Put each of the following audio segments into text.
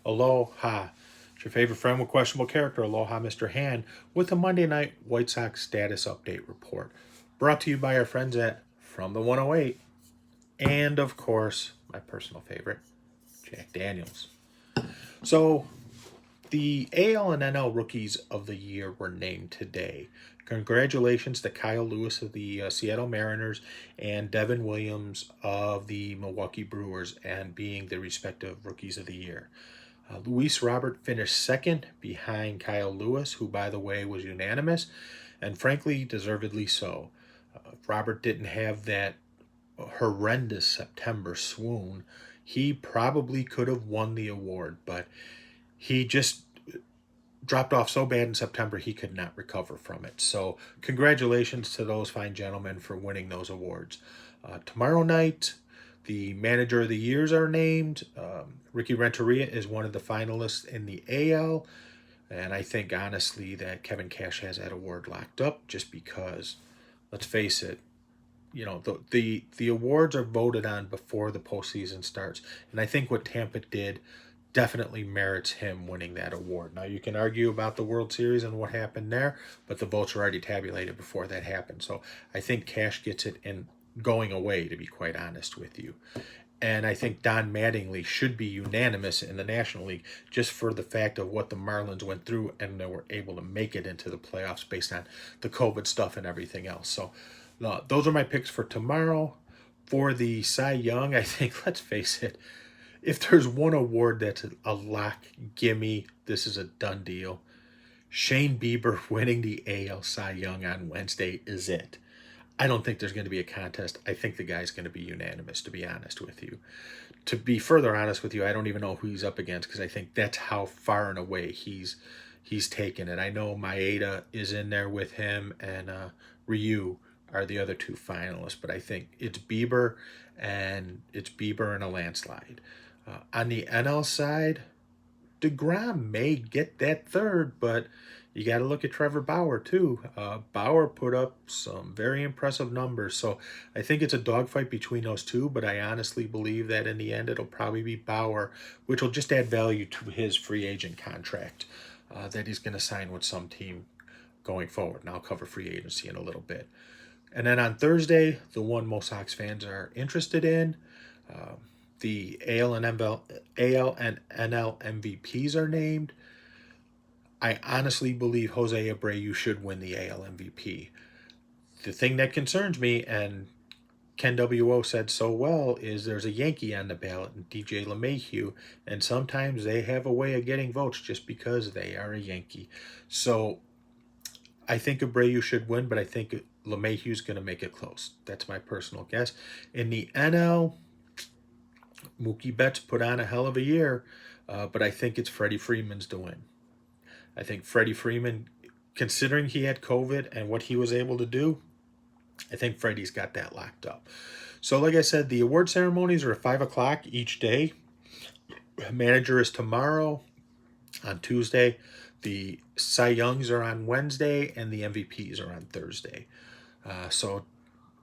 Aloha. It's your favorite friend with questionable character, Aloha Mr. Han, with a Monday night White Sox status update report. Brought to you by our friends at From the 108, and of course, my personal favorite, Jack Daniels. So, the AL and NL Rookies of the Year were named today. Congratulations to Kyle Lewis of the Seattle Mariners and Devin Williams of the Milwaukee Brewers and being the respective Rookies of the Year. Luis Robert finished second behind Kyle Lewis, who, by the way, was unanimous, and frankly, deservedly so. Robert didn't have that horrendous September swoon. He probably could have won the award, but he just dropped off so bad in September he could not recover from it. So, congratulations to those fine gentlemen for winning those awards. Tomorrow night, the Manager of the Years are named. Ricky Renteria is one of the finalists in the AL. And I think, honestly, that Kevin Cash has that award locked up just because, let's face it, the awards are voted on before the postseason starts. And I think what Tampa did definitely merits him winning that award. Now, you can argue about the World Series and what happened there, but the votes are already tabulated before that happened. So I think Cash gets it in going away, to be quite honest with you. And I think Don Mattingly should be unanimous in the National League just for the fact of what the Marlins went through and they were able to make it into the playoffs based on the COVID stuff and everything else. So those are my picks for tomorrow. For the Cy Young, I think, let's face it, if there's one award that's a lock, gimme, this is a done deal. Shane Bieber winning the AL Cy Young on Wednesday is it. I don't think there's going to be a contest. I think the guy's going to be unanimous, to be honest with you. To be further honest with you, I don't even know who he's up against because I think that's how far and away he's taken it. I know Maeda is in there with him and Ryu are the other two finalists, but I think it's Bieber and a landslide. On the NL side, DeGrom may get that third, but you got to look at Trevor Bauer too. Bauer put up some very impressive numbers, so I think it's a dogfight between those two, but I honestly believe that in the end it'll probably be Bauer, which will just add value to his free agent contract that he's going to sign with some team going forward. And I'll cover free agency in a little bit. And then on Thursday, the one most Sox fans are interested in, the AL and NL MVPs are named. I honestly believe Jose Abreu should win the AL MVP. The thing that concerns me, and Ken WO said so well, is there's a Yankee on the ballot, and DJ LeMahieu, and sometimes they have a way of getting votes just because they are a Yankee. So I think Abreu should win, but I think LeMahieu's going to make it close. That's my personal guess. In the NL, Mookie Betts put on a hell of a year, but I think it's Freddie Freeman's to win. I think Freddie Freeman, considering he had COVID and what he was able to do, I think Freddie's got that locked up. So like I said, the award ceremonies are at 5 o'clock each day. Manager is tomorrow on Tuesday. The Cy Youngs are on Wednesday, and the MVPs are on Thursday. So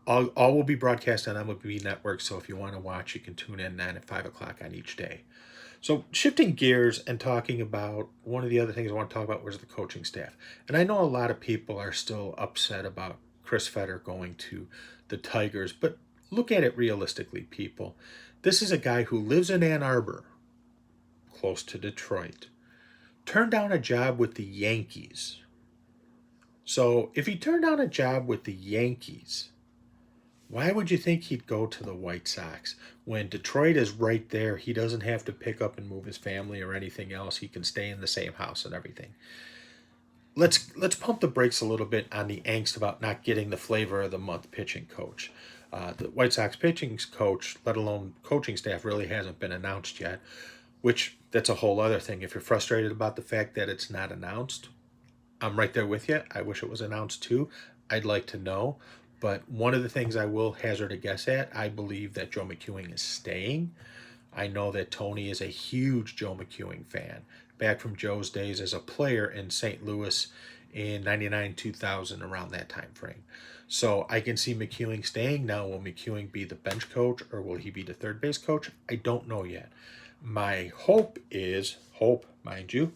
all will be broadcast on MLB Network, so if you want to watch, you can tune in then at 5 o'clock on each day. So shifting gears and talking about one of the other things I want to talk about was the coaching staff. And I know a lot of people are still upset about Chris Fetter going to the Tigers, but look at it realistically, people. This is a guy who lives in Ann Arbor, close to Detroit, turned down a job with the Yankees. So if he turned down a job with the Yankees, why would you think he'd go to the White Sox? When Detroit is right there, he doesn't have to pick up and move his family or anything else. He can stay in the same house and everything. Let's pump the brakes a little bit on the angst about not getting the flavor of the month pitching coach. The White Sox pitching coach, let alone coaching staff, really hasn't been announced yet, which that's a whole other thing. If you're frustrated about the fact that it's not announced, I'm right there with you. I wish it was announced too. I'd like to know. But one of the things I will hazard a guess at, I believe that Joe McEwing is staying. I know that Tony is a huge Joe McEwing fan, back from Joe's days as a player in St. Louis in 99, 2000, around that time frame. So I can see McEwing staying. Now, will McEwing be the bench coach or will he be the third base coach? I don't know yet. My hope is, hope, mind you,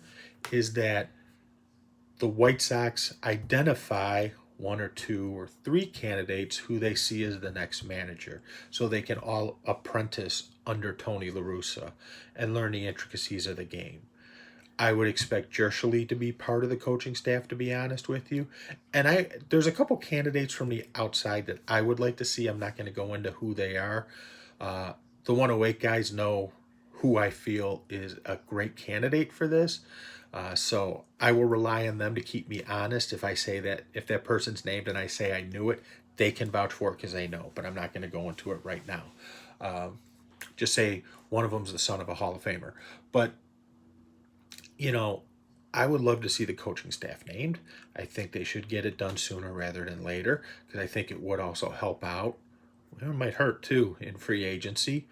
is that the White Sox identify one or two or three candidates who they see as the next manager so they can all apprentice under Tony La Russa and learn the intricacies of the game. I would expect Jershali to be part of the coaching staff, to be honest with you. And there's a couple candidates from the outside that I would like to see. I'm not going to go into who they are. The 108 guys know who I feel is a great candidate for this. So I will rely on them to keep me honest. If I say that, if that person's named and I say I knew it, they can vouch for it because they know. But I'm not going to go into it right now. Just say one of them's the son of a Hall of Famer. But I would love to see the coaching staff named. I think they should get it done sooner rather than later because I think it would also help out. It might hurt too in free agency,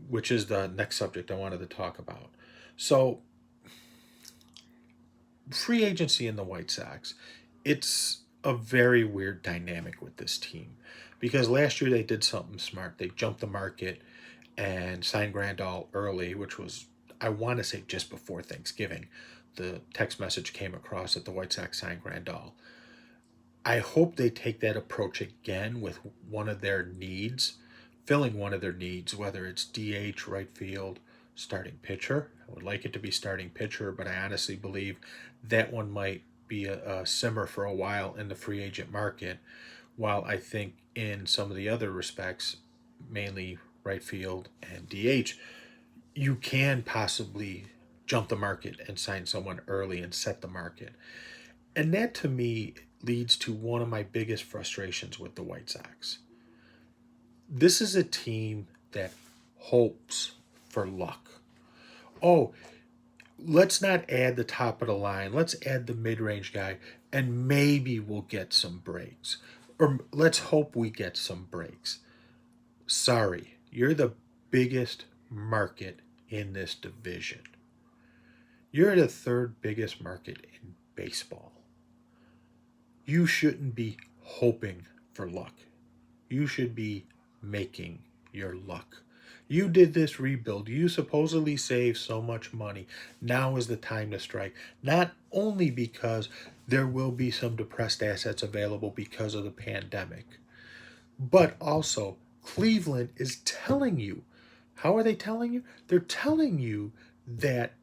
which is the next subject I wanted to talk about. So, free agency in the White Sox, it's a very weird dynamic with this team because last year they did something smart. They jumped the market and signed Grandal early, which was, I want to say, just before Thanksgiving. The text message came across that the White Sox signed Grandal. I hope they take that approach again with one of their needs, filling one of their needs, whether it's DH, right field, starting pitcher. I would like it to be starting pitcher, but I honestly believe that one might be a simmer for a while in the free agent market, while I think in some of the other respects, mainly right field and DH, you can possibly jump the market and sign someone early and set the market. And that to me leads to one of my biggest frustrations with the White Sox. This is a team that hopes for luck. Oh, let's not add the top of the line. Let's add the mid-range guy and maybe we'll get some breaks. Or let's hope we get some breaks. Sorry, you're the biggest market in this division. You're the third biggest market in baseball. You shouldn't be hoping for luck. You should be making your luck. You did this rebuild. You supposedly saved so much money. Now is the time to strike. Not only because there will be some depressed assets available because of the pandemic, but also Cleveland is telling you. How are they telling you? They're telling you that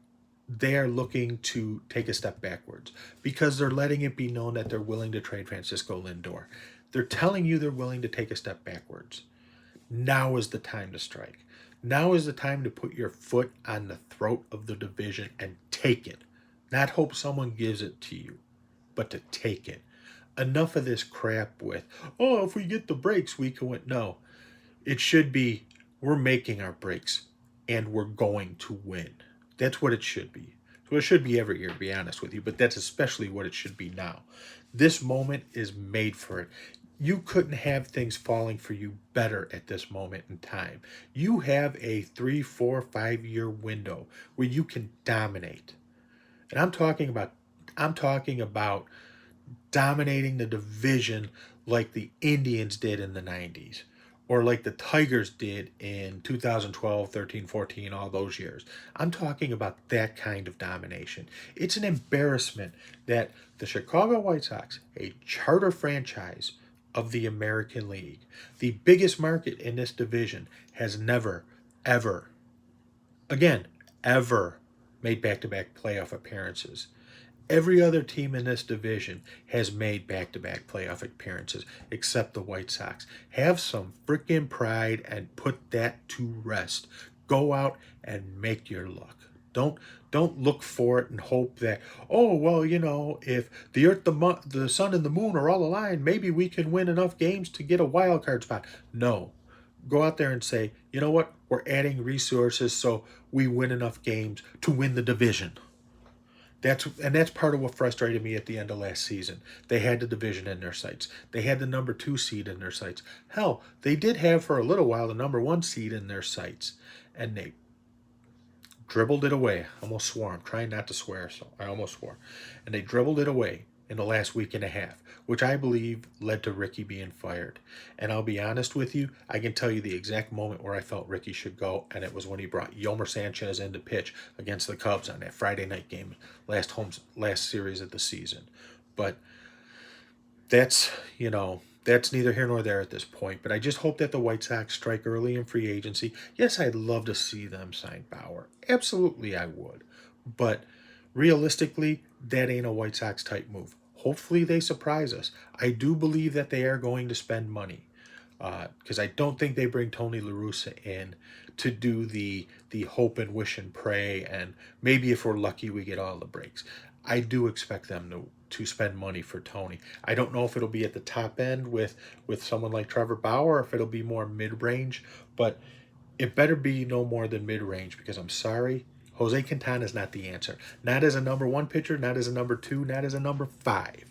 they are looking to take a step backwards because they're letting it be known that they're willing to trade Francisco Lindor. They're telling you they're willing to take a step backwards. Now is the time to strike. Now is the time to put your foot on the throat of the division and take it. Not hope someone gives it to you, but to take it. Enough of this crap with, oh, if we get the breaks, we can win. No, it should be, we're making our breaks and we're going to win. That's what it should be. So it should be every year, to be honest with you, but that's especially what it should be now. This moment is made for it. You couldn't have things falling for you better at this moment in time. You have a 3, 4, 5 year window where you can dominate. And I'm talking about dominating the division like the Indians did in the 90s. Or like the Tigers did in 2012, 13, 14, all those years. I'm talking about that kind of domination. It's an embarrassment that the Chicago White Sox, a charter franchise of the American League, the biggest market in this division, has never, ever, again, ever made back-to-back playoff appearances. Every other team in this division has made back-to-back playoff appearances except the White Sox. Have some freaking pride and put that to rest. Go out and make your luck. Don't look for it and hope that, oh, well, if the earth, the sun, and the moon are all aligned, maybe we can win enough games to get a wild card spot. No. Go out there and say, you know what? We're adding resources so we win enough games to win the division. That's part of what frustrated me at the end of last season. They had the division in their sights. They had the number 2 seed in their sights. Hell, they did have for a little while the number 1 seed in their sights. And they dribbled it away. I almost swore. I'm trying not to swear, so I almost swore. And they dribbled it away in the last week and a half, which I believe led to Ricky being fired. And I'll be honest with you, I can tell you the exact moment where I felt Ricky should go, and it was when he brought Yolmer Sanchez in to pitch against the Cubs on that Friday night game, last series of the season. But that's, that's neither here nor there at this point. But I just hope that the White Sox strike early in free agency. Yes, I'd love to see them sign Bauer. Absolutely, I would. But realistically, that ain't a White Sox type move. Hopefully, they surprise us. I do believe that they are going to spend money, because I don't think they bring Tony La Russa in to do the hope and wish and pray, and maybe if we're lucky, we get all the breaks. I do expect them to spend money for Tony. I don't know if it'll be at the top end with someone like Trevor Bauer, or if it'll be more mid-range, but it better be no more than mid-range, because I'm sorry, Jose Quintana is not the answer. Not as a number one pitcher, not as a number two, not as a number five.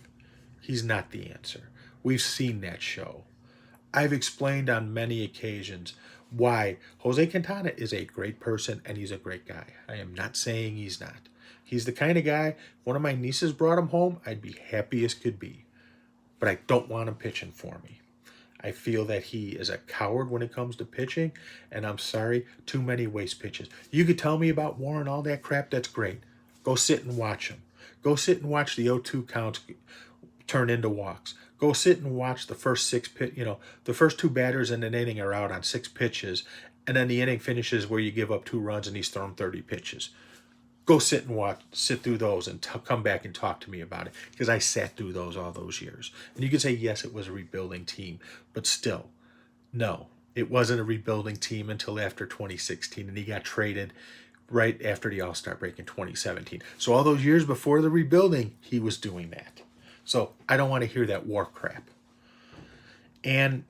He's not the answer. We've seen that show. I've explained on many occasions why Jose Quintana is a great person and he's a great guy. I am not saying he's not. He's the kind of guy, if one of my nieces brought him home, I'd be happy as could be. But I don't want him pitching for me. I feel that he is a coward when it comes to pitching, and I'm sorry, too many waste pitches. You could tell me about WAR and all that crap, that's great. Go sit and watch him. Go sit and watch the 0-2 counts turn into walks. Go sit and watch the first the first two batters in an inning are out on 6 pitches, and then the inning finishes where you give up 2 runs and he's thrown 30 pitches. Go sit through those and come back and talk to me about it, because I sat through those all those years. And you could say, yes, it was a rebuilding team, but still, no, it wasn't a rebuilding team until after 2016, and he got traded right after the All-Star break in 2017. So all those years before the rebuilding, he was doing that. So I don't want to hear that war crap. And,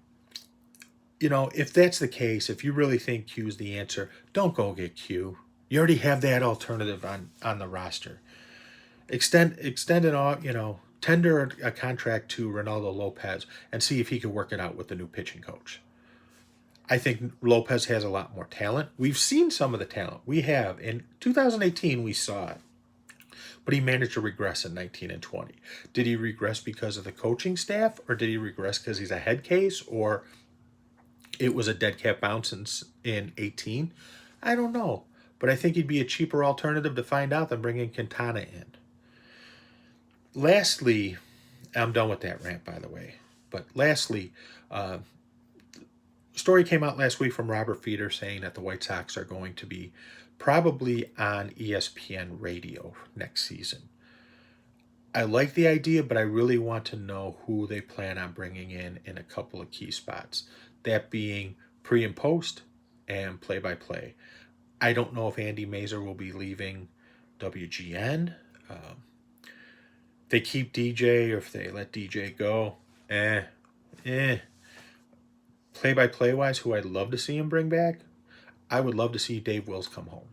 if that's the case, if you really think Q's the answer, don't go get Q. You already have that alternative on the roster. Extend it off, tender a contract to Ronaldo Lopez and see if he can work it out with the new pitching coach. I think Lopez has a lot more talent. We've seen some of the talent. We have. In 2018, we saw it. But he managed to regress in 19 and 20. Did he regress because of the coaching staff, or did he regress because he's a head case, or it was a dead cat bounce in 18? I don't know. But I think he'd be a cheaper alternative to find out than bringing Quintana in. Lastly, I'm done with that rant, by the way. But lastly, a story came out last week from Robert Feeder saying that the White Sox are going to be probably on ESPN radio next season. I like the idea, but I really want to know who they plan on bringing in a couple of key spots. That being pre and post and play-by-play. I don't know if Andy Mazer will be leaving WGN. They keep DJ, or if they let DJ go. Play-by-play wise, who I'd love to see him bring back, I would love to see Dave Wills come home.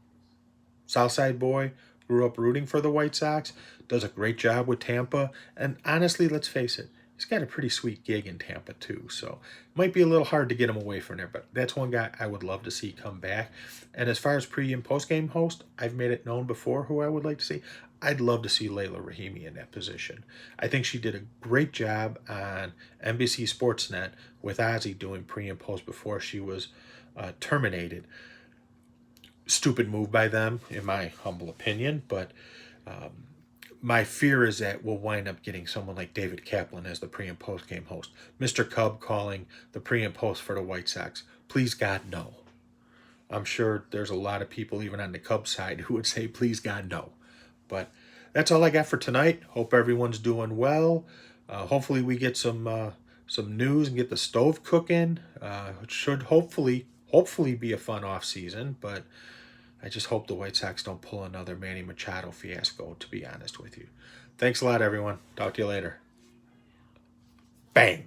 Southside boy, grew up rooting for the White Sox, does a great job with Tampa, and honestly, let's face it, he's got a pretty sweet gig in Tampa too, so it might be a little hard to get him away from there, but that's one guy I would love to see come back. And as far as pre- and post-game host, I've made it known before who I would like to see. I'd love to see Layla Rahimi in that position. I think she did a great job on NBC Sportsnet with Ozzy doing pre and post before she was terminated. Stupid move by them, in my humble opinion, but my fear is that we'll wind up getting someone like David Kaplan as the pre- and post-game host. Mr. Cub calling the pre- and post for the White Sox. Please, God, no. I'm sure there's a lot of people, even on the Cubs side, who would say, please, God, no. But that's all I got for tonight. Hope everyone's doing well. Hopefully we get some news and get the stove cooking. It should hopefully be a fun off season, but I just hope the White Sox don't pull another Manny Machado fiasco, to be honest with you. Thanks a lot, everyone. Talk to you later. Bang.